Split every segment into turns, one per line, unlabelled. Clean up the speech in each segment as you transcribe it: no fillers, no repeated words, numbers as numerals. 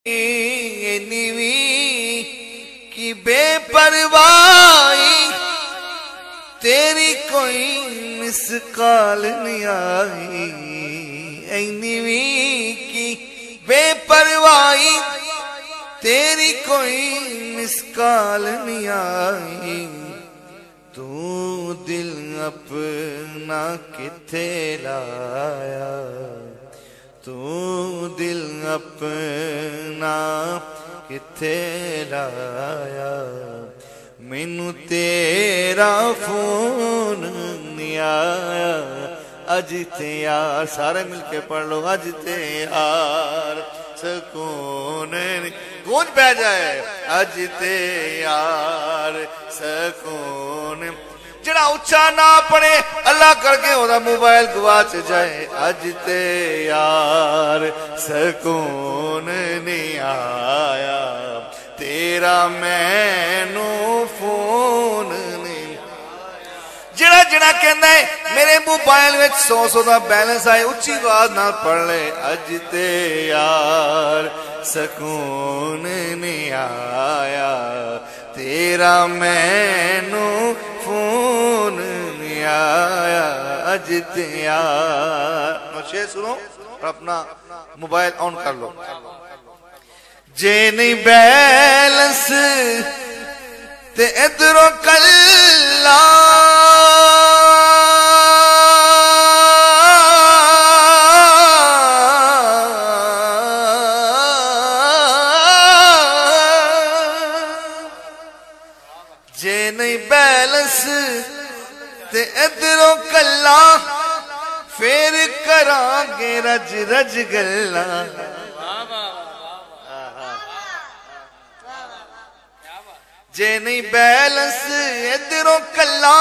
नीवी की बेपरवाही तेरी कोई मिसकाल नहीं आई। नीवी की बेपरवाही तेरी कोई मिसकाल नहीं आई। तू दिल अपना किथे लाया, तू दिल अपना किथे लाया। मैनू तेरा फोन नहीं आया। अज ते यार सारे मिलके पढ़ लो। अज ते यार सुकून गूंज पै जाए। अज ते यार सुकून जड़ा उच्चा ना पड़े अल्लाह करके ओदा मोबाइल गवाच जाए। अज ते यार सुकून नहीं आया। तेरा मैनू फोन नहीं। जड़ा जड़ा कहना है मेरे मोबाइल में 100 का बैलेंस आए उच्ची आवाज ना पढ़ ले। अज ते यार सुकून नहीं आया। तेरा मैनू फोन नहीं आया। अज ते यार शेर सुनो और अपना मोबाइल ऑन कर लो। जे नहीं बैलेंस ते इधरों कल्ला जे नहीं बैलेंस ते इधरों कल्ला फिर करांगे रज रज गल्ला। जे नहीं बैलेंस इधरों कल्ला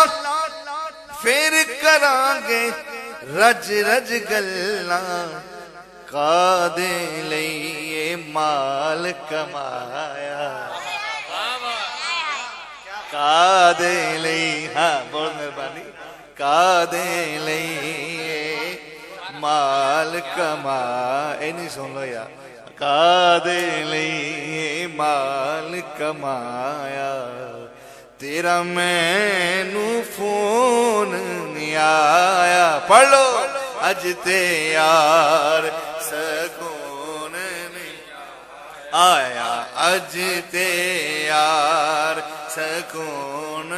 फिर करांगे रज रज गल्ला। कादे लिए माल कमाया, कादे लिए हाँ बहुत मेहरबानी। कादे लिए माल कमा नहीं सुन लो यार। कादे लिए माल कमाया। तेरा मैनू फोन नहीं आया। पढ़ लो। अज ते यार सुकून नहीं आया। अज ते यार सुकून